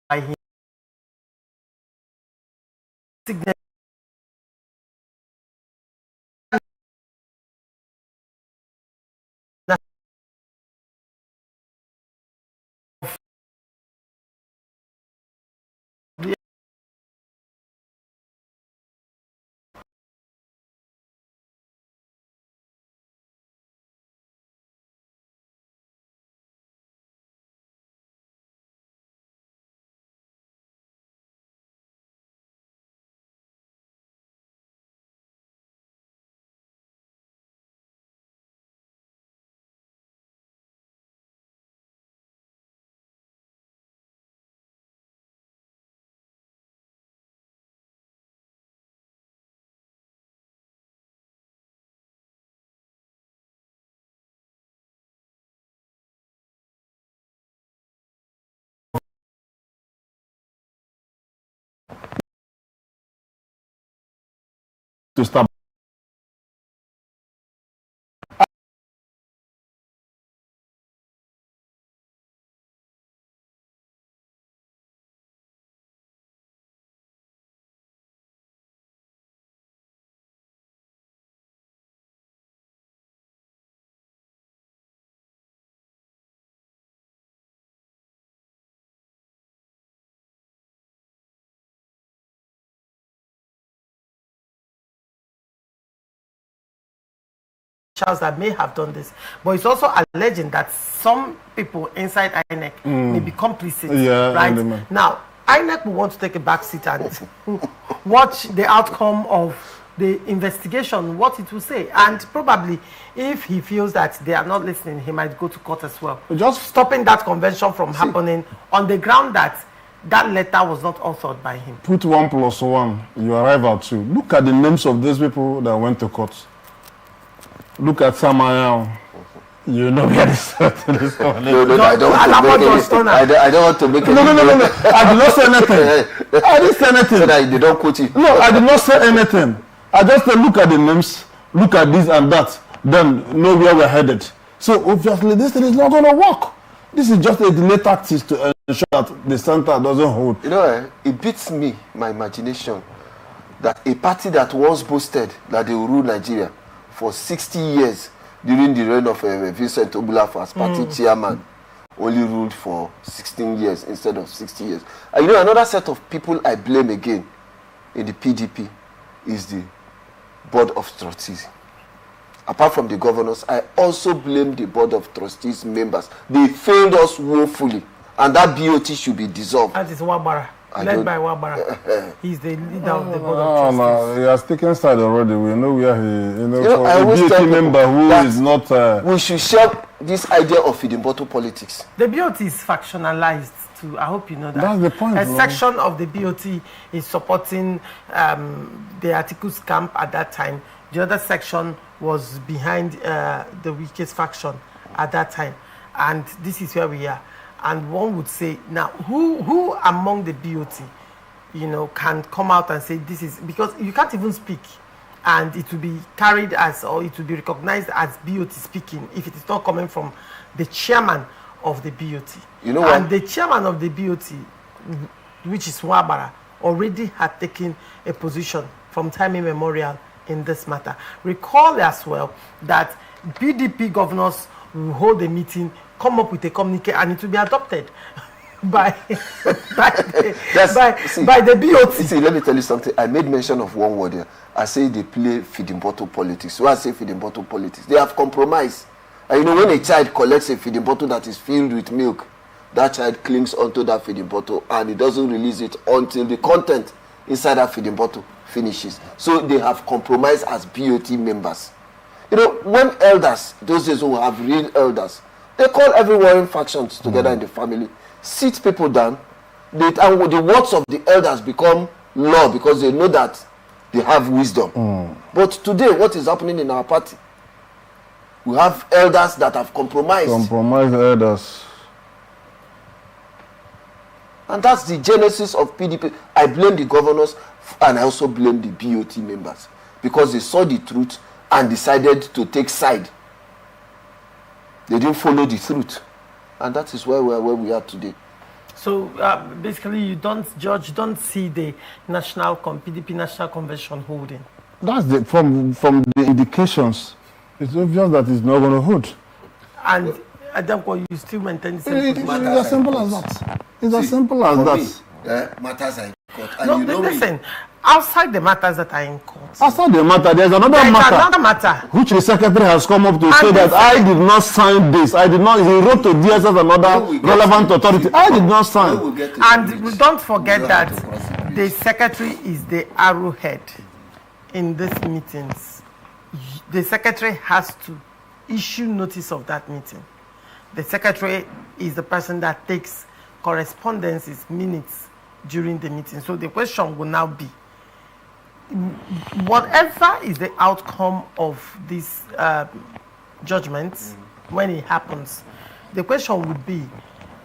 by him. To start. That may have done this, but it's also alleging that some people inside INEC may be complicit. Yeah, right now, INEC will want to take a back seat and watch the outcome of the investigation, what it will say, and probably if he feels that they are not listening, he might go to court as well. Just stopping that convention from happening on the ground that that letter was not authored by him. Put 1 + 1, you arrive at 2. Look at the names of those people that went to court. Look at Samayao. You know where this is going. No, I don't want to make it. No. I did not say anything. I didn't say anything. So that they don't quote you. No, I did not say anything. I just said, look at the names, look at this and that, then know where we're headed. So obviously this thing is not going to work. This is just a delay tactics to ensure that the center doesn't hold. You know, it beats me, my imagination, that a party that once boasted that they will rule Nigeria for 60 years during the reign of Vincent Ogbulafor as party chairman only ruled for 16 years instead of 60 years. And you know, another set of people I blame again in the PDP is the Board of Trustees. Apart from the governors, I also blame the Board of Trustees members. They failed us woefully, and that BOT should be dissolved. That is Wabara. Led by Wabara. He's the leader of the Board of Trustees. No, he has taken side already. We know where he, for a BOT member who is not... we should share this idea of feeding bottle politics. The BOT is factionalized too. I hope you know that. That's the point. A section of the BOT is supporting the Atikus camp at that time. The other section was behind the weakest faction at that time. And this is where we are. And one would say, now, who among the BOT, can come out and say this is, because you can't even speak, and it will be carried as, or it will be recognized as BOT speaking if it is not coming from the chairman of the BOT. You know what? And the chairman of the BOT, which is Wabara, already had taken a position from time immemorial in this matter. Recall as well that PDP governors will hold a meeting, come up with a communique, and it will be adopted by the BOT. See, let me tell you something. I made mention of one word here. I say they play feeding bottle politics. So I say feeding bottle politics. They have compromised. And when a child collects a feeding bottle that is filled with milk, that child clings onto that feeding bottle and it doesn't release it until the content inside that feeding bottle finishes. So they have compromised as BOT members. When elders, those days who have real elders, they call every warring factions together in the family, sit people down, and the words of the elders become law because they know that they have wisdom. But today, what is happening in our party? We have elders that have compromised. Compromised elders. And that's the genesis of PDP. I blame the governors and I also blame the BOT members because they saw the truth and decided to take side. They didn't follow the truth. And that is where we are today. So basically, you don't see the PDP National Convention holding. That's from the indications. It's obvious that it's not going to hold. And therefore, you still maintain the same It's as simple as that. It's as simple as that. Matters are in court. And No, you know listen. Outside the matters that are in court, Outside the matter, there's another matter which the secretary has come up to say that I did not sign this. I did not. He wrote to DSS and other relevant authority. I did not sign. And don't forget that the secretary is the arrowhead in these meetings. The secretary has to issue notice of that meeting. The secretary is the person that takes correspondences, minutes during the meeting. So the question will now be, whatever is the outcome of this judgment, when it happens, the question would be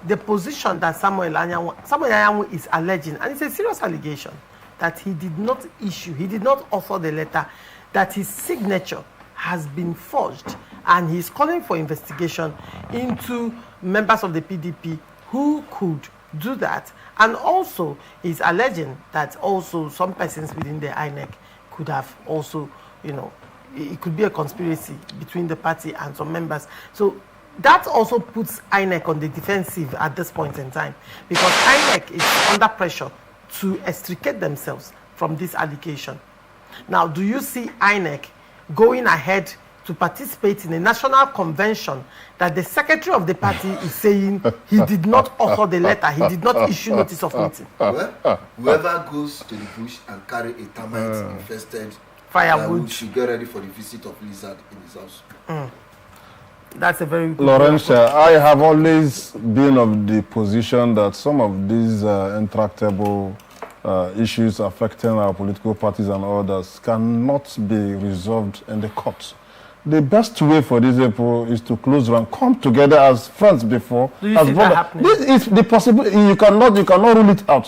the position that Samuel Anyanwu is alleging, and it's a serious allegation, that he did not author the letter, that his signature has been forged, and he's calling for investigation into members of the PDP who could do that. And also, he's alleging that also some persons within the INEC could have also, it could be a conspiracy between the party and some members. So that also puts INEC on the defensive at this point in time, because INEC is under pressure to extricate themselves from this allegation. Now, do you see INEC going ahead to participate in a national convention that the secretary of the party is saying he did not author the letter, he did not issue notice of meeting? Well, whoever goes to the bush and carry a termite-infested firewood should get ready for the visit of lizard in his house. That's a very good Laurentia, I have always been of the position that some of these intractable issues affecting our political parties and others cannot be resolved in the courts. The best way for these people is to close around, come together as friends before. Do you see that happening? This is the possibility. You cannot rule it out.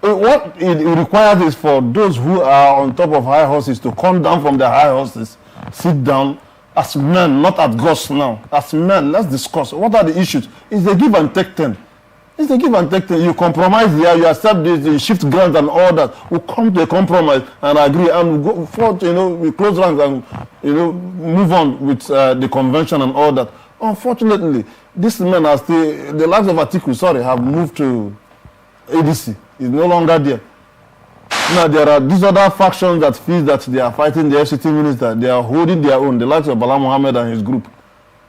What it requires is for those who are on top of high horses to come down from their high horses, sit down as men, not as gods now. As men, let's discuss. What are the issues? It's a give and take thing. It's a give and take thing. You compromise here, you accept this, you shift grants and all that. We come to a compromise and agree, and we go forward, we close ranks and, move on with the convention and all that. Unfortunately, these men are still, the likes of Atiku, have moved to ADC. It's no longer there. Now, there are these other factions that feel that they are fighting the FCT minister. They are holding their own, the likes of Bala Mohammed and his group.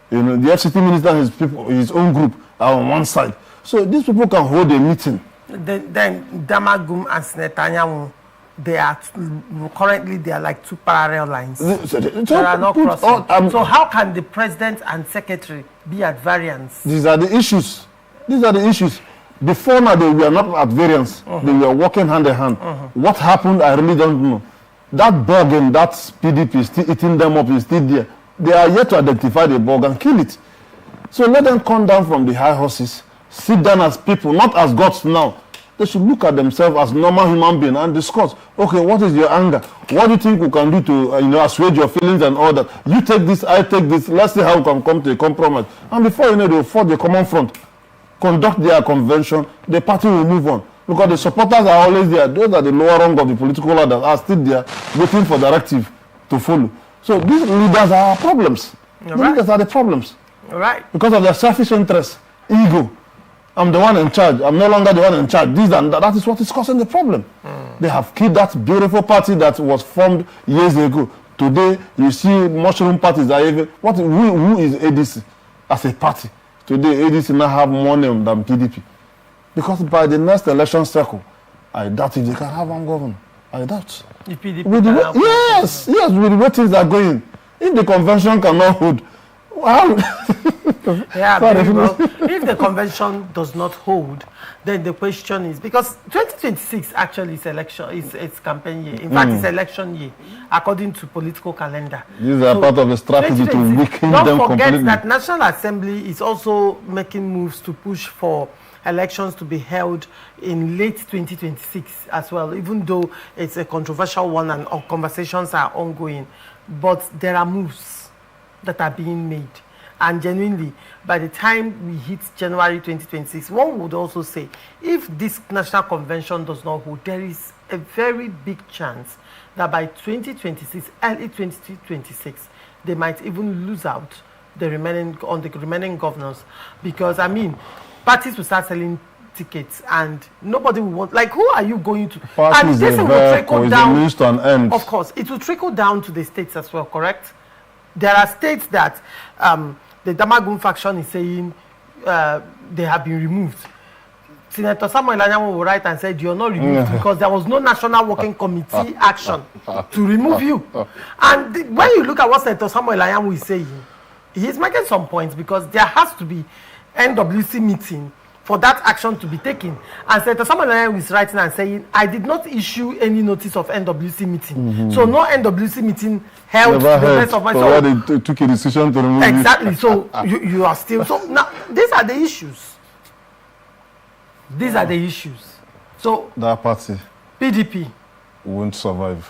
The FCT minister and his people, his own group, are on one side. So these people can hold a meeting. Then Damagum and Netanyahu, they are like two parallel lines. They are not crossing. So how can the president and secretary be at variance? These are the issues. Before now, they were not at variance. They were working hand in hand. What happened, I really don't know. That bug in that PDP is still eating them up, is still there. They are yet to identify the bug and kill it. So let them come down from the high horses, sit down as people, not as gods now. They should look at themselves as normal human beings and discuss, okay, what is your anger? What do you think we can do to assuage your feelings and all that? You take this, I take this, let's see how we can come to a compromise. And before they'll forge a common front, conduct their convention, the party will move on. Because the supporters are always there. Those are the lower rung of the political ladder are still there waiting for directive to follow. So these leaders are our problems. Leaders are the problems. Right. Because of their selfish interest, ego. I'm the one in charge. I'm no longer the one in charge. This and that. That is what is causing the problem. They have killed that beautiful party that was formed years ago. Today, you see mushroom parties are even. Who is ADC as a party? Today, ADC now have more name than PDP. Because by the next election cycle, I doubt if they can have one governor. I doubt. The PDP yes, with the way things are going. If the convention cannot hold, well, yeah, very well. If the convention does not hold, then the question is, because 2026 actually is election, it's campaign year. In fact, it's election year, according to political calendar. These are part of the strategy to weaken them completely. Don't forget that National Assembly is also making moves to push for elections to be held in late 2026 as well, even though it's a controversial one and conversations are ongoing. But there are moves that are being made. And genuinely, by the time we hit January 2026, one would also say, if this national convention does not hold, there is a very big chance that by 2026, early 2026, they might even lose out the remaining governors. Because, I mean, parties will start selling tickets and nobody will want, like, who are you going to? And this will trickle down. To an end. Of course, it will trickle down to the states as well, correct? There are states that the Damagun faction is saying they have been removed. Senator Samuel Anyanwu will write and said, you're not removed because there was no National Working Committee action to remove you. And when you look at what Senator Samuel Anyanwu is saying, he's making some points because there has to be NWC meeting for that action to be taken. And Senator Samuel Anyanwu is writing and saying, I did not issue any notice of NWC meeting. So no NWC meeting held the rest of my so they took a decision to remove exactly. So you are still. So now these are the issues. These are the issues. So that party, PDP, won't survive.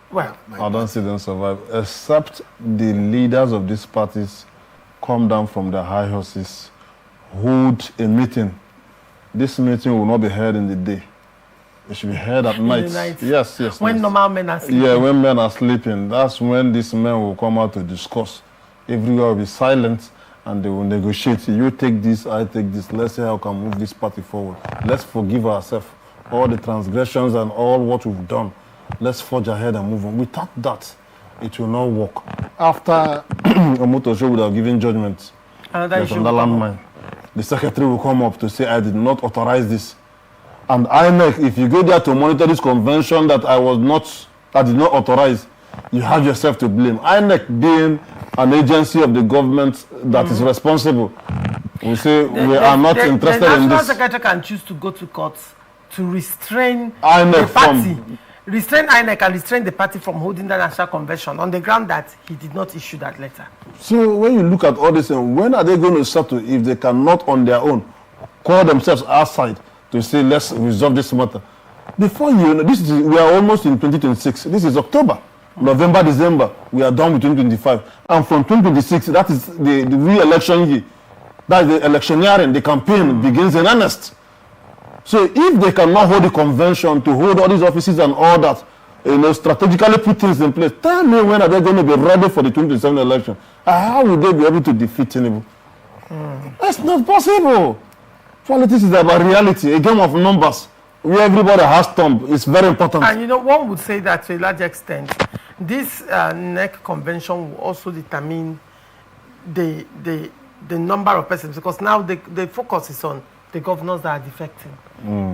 Well, I don't see them survive, except the leaders of these parties come down from their high horses, hold a meeting. This meeting will not be held in the day. It should be held at night. Yes. When normal men are sleeping. Yeah, when men are sleeping. That's when these men will come out to discuss. Everywhere will be silent and they will negotiate. You take this, I take this. Let's see how we can move this party forward. Let's forgive ourselves. All the transgressions and all what we've done. Let's forge ahead and move on. Without that, it will not work. After a motor show would have given judgment, there's another landmine. The secretary will come up to say, I did not authorize this. And INEC, if you go there to monitor this convention that I did not authorize, you have yourself to blame. INEC being an agency of the government that is responsible, we say we are not interested in this. The National Secretary can choose to go to court to restrain the party. Restrain INEC and restrain the party from holding the national convention on the ground that he did not issue that letter. So when you look at all this, when are they going to settle if they cannot on their own call themselves outside to say, let's resolve this matter? Before you know, we are almost in 2026. This is October, November, December. We are done with 2025. And from 2026, that is the re-election year. That is the electioneering, the campaign begins in earnest. So if they cannot hold the convention to hold all these offices and all that, strategically put things in place, tell me when are they going to be ready for the 2027 election? How will they be able to defeat Tinubu? That's not possible. Politics is about reality, a game of numbers, where everybody has thumb. It's very important. And one would say that to a large extent, this NEC convention will also determine the number of persons, because now the focus is on the governors that are defecting.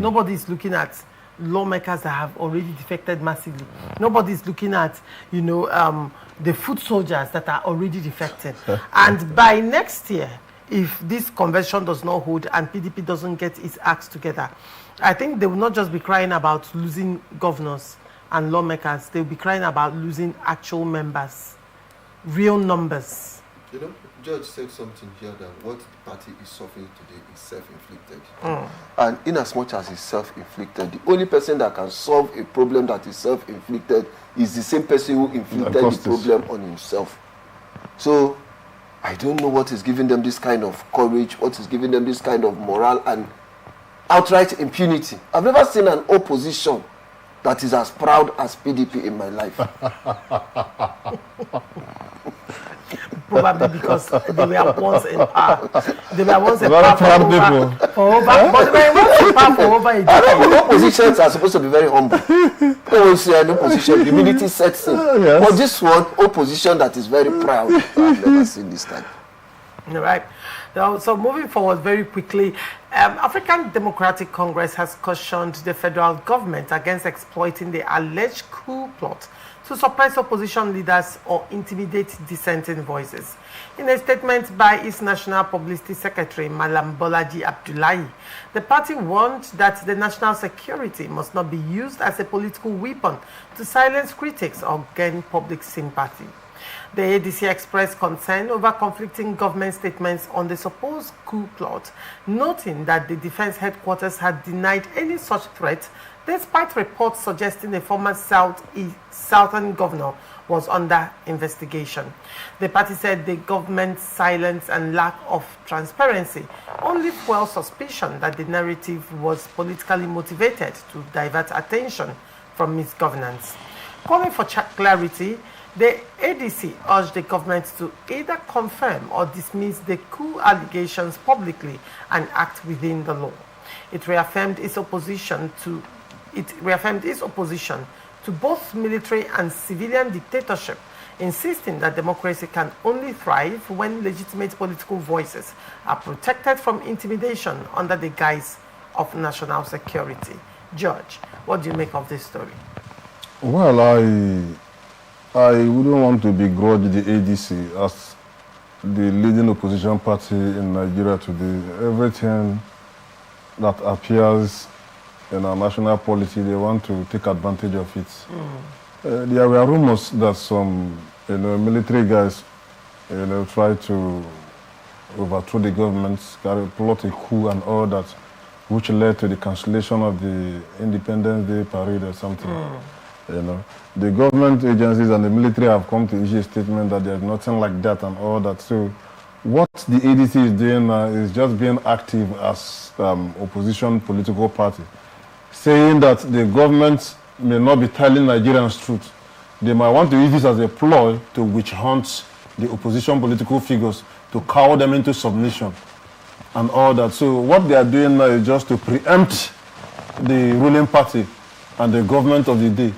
Nobody is looking at lawmakers that have already defected massively. Nobody is looking at, the foot soldiers that are already defecting. And by next year, if this convention does not hold and PDP doesn't get its acts together, I think they will not just be crying about losing governors and lawmakers. They will be crying about losing actual members, real numbers. George said something here that what the party is suffering today is self-inflicted. And in as much as it's self-inflicted, the only person that can solve a problem that is self-inflicted is the same person who inflicted the problem on himself. So I don't know what is giving them this kind of courage, what is giving them this kind of morale and outright impunity. I've never seen an opposition that is as proud as PDP in my life. Probably because they were once in power. They were once in power for over a decade. Oppositions are supposed to be very humble. Always say an opposition, humility sets in. Yes. But this one, opposition that is very proud, I've never seen this time. All right. Now, so moving forward very quickly, African Democratic Congress has cautioned the federal government against exploiting the alleged coup plot to suppress opposition leaders or intimidate dissenting voices. In a statement by its National Publicity Secretary, Malam Bolaji Abdullahi, the party warned that the national security must not be used as a political weapon to silence critics or gain public sympathy. The ADC expressed concern over conflicting government statements on the supposed coup plot, noting that the defense headquarters had denied any such threat, despite reports suggesting a former southern governor was under investigation. The party said the government's silence and lack of transparency only fueled suspicion that the narrative was politically motivated to divert attention from misgovernance. Calling for clarity, the ADC urged the government to either confirm or dismiss the coup allegations publicly and act within the law. It reaffirmed its opposition to both military and civilian dictatorship, insisting that democracy can only thrive when legitimate political voices are protected from intimidation under the guise of national security. George, what do you make of this story? Well, I wouldn't want to begrudge the ADC as the leading opposition party in Nigeria today. Everything that appears in our national policy, they want to take advantage of it. There were rumors that some military guys try to overthrow the government, plot a coup and all that, which led to the cancellation of the Independence Day parade or something. The government agencies and the military have come to issue a statement that there's nothing like that and all that. So what the ADC is doing now is just being active as opposition political party, saying that the government may not be telling Nigerians truth. They might want to use this as a ploy to witch hunt the opposition political figures, to cow them into submission and all that. So what they are doing now is just to preempt the ruling party and the government of the day,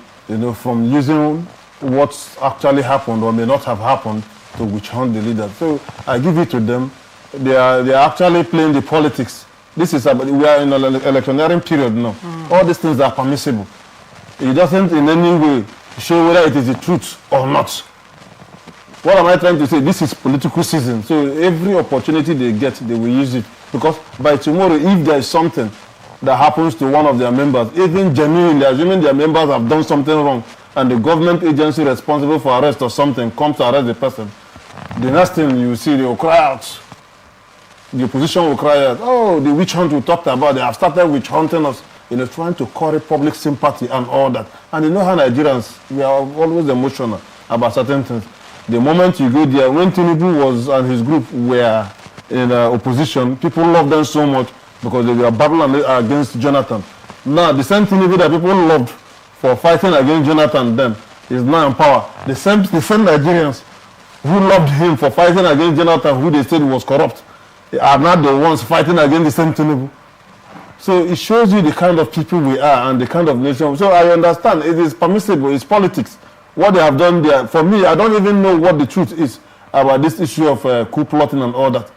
from using what's actually happened or may not have happened to witch hunt the leader. So I give it to them. They are actually playing the politics. We are in an electioneering period now. All these things are permissible. It doesn't in any way show whether it is the truth or not. What am I trying to say? This is political season. So every opportunity they get, they will use it. Because by tomorrow, if there is something that happens to one of their members, even genuinely, assuming their members have done something wrong, and the government agency responsible for arrest or something comes to arrest the person, the next thing you see, they will cry out. The opposition will cry out, oh, the witch hunt we talked about, they have started witch hunting us, trying to curry public sympathy and all that. And you know how Nigerians, we are always emotional about certain things. The moment you go there, when Tinubu and his group were in opposition, people loved them so much because they were battling against Jonathan. Now, the same Tinubu that people loved for fighting against Jonathan then is now in power. The same Nigerians who loved him for fighting against Jonathan, who they said was corrupt, are now the ones fighting against the same Tinubu. So it shows you the kind of people we are and the kind of nation. So I understand it is permissible, it's politics. What they have done there, for me, I don't even know what the truth is about this issue of coup plotting and all that.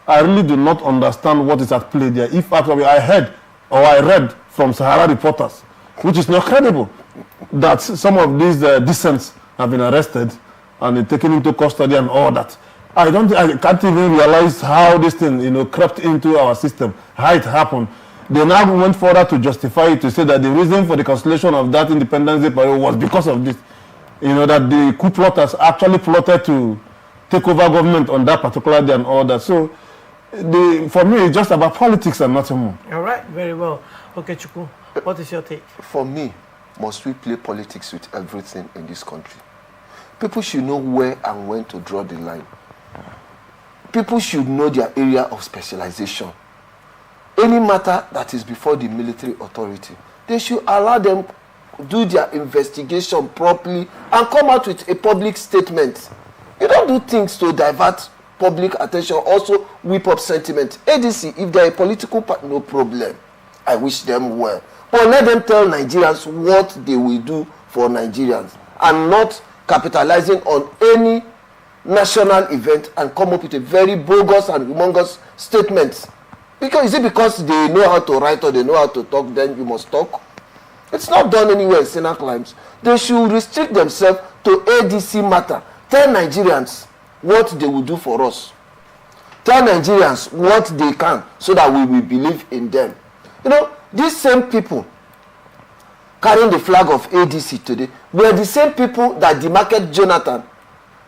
I really do not understand what is at play there. If actually I heard or I read from Sahara reporters, which is not credible, that some of these dissents have been arrested and taken into custody and all that. I can't even realize how this thing, crept into our system, how it happened. They now went further to justify it, to say that the reason for the cancellation of that Independence Day parade was because of this. That the coup plotters actually plotted to take over government on that particular day and all that. So, for me, it's just about politics and nothing more. All right, very well. Okay, Chukwu, what is your take? For me, must we play politics with everything in this country? People should know where and when to draw the line. People should know their area of specialization. Any matter that is before the military authority, they should allow them do their investigation properly and come out with a public statement. You don't do things to divert public attention, also whip up sentiment. ADC, if they're a political party, no problem. I wish them well. But let them tell Nigerians what they will do for Nigerians and not capitalizing on any national event and come up with a very bogus and humongous statement. Is it because they know how to write or they know how to talk, then you must talk? It's not done anywhere in StarTimes. They should restrict themselves to ADC matter. Tell Nigerians what they will do for us. Tell Nigerians what they can so that we will believe in them. These same people carrying the flag of ADC today were the same people that demarcated Jonathan.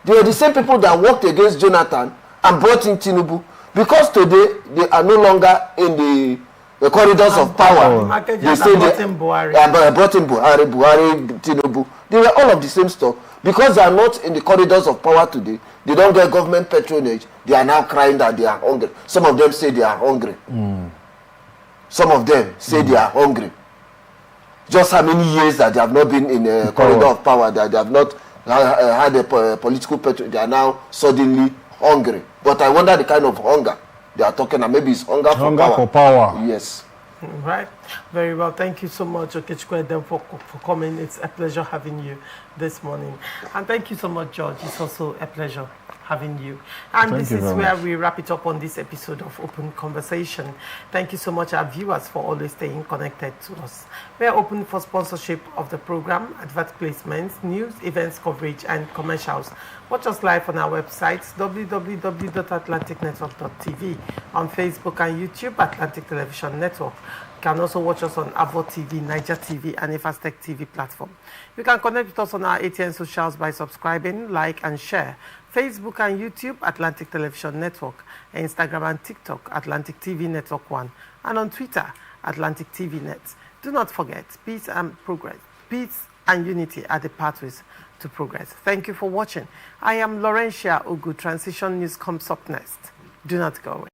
They were the same people that worked against Jonathan and brought in Tinubu. Because today they are no longer in the corridors of power. They say brought in Buhari. Brought in Buhari, Tinubu. They were all of the same stuff. Because they are not in the corridors of power today, they don't get government patronage, they are now crying that they are hungry. Some of them say they are hungry. Some of them say they are hungry. Just how many years that they have not been in a corridor of power, that they have not had a political patronage, they are now suddenly hungry. But I wonder the kind of hunger they are talking about. Maybe it's hunger for power. Yes. Right. Very well. Thank you so much, Okechukwu, for coming. It's a pleasure having you this morning. And thank you so much, George. It's also a pleasure having you. And this is where we wrap it up on this episode of Open Conversation. Thank you so much, our viewers, for always staying connected to us. We are open for sponsorship of the program, advert placements, news, events coverage, and commercials. Watch us live on our websites, www.atlanticnetwork.tv, on Facebook and YouTube, Atlantic Television Network. You can also watch us on Avo TV, Niger TV, and Ifastech TV platform. You can connect with us on our ATN socials by subscribing, like, and share. Facebook and YouTube, Atlantic Television Network. Instagram and TikTok, Atlantic TV Network 1. And on Twitter, Atlantic TV Net. Do not forget, peace and progress. Peace and unity are the pathways to progress. Thank you for watching. I am Laurentia Ogu. Transition News comes up next. Do not go away.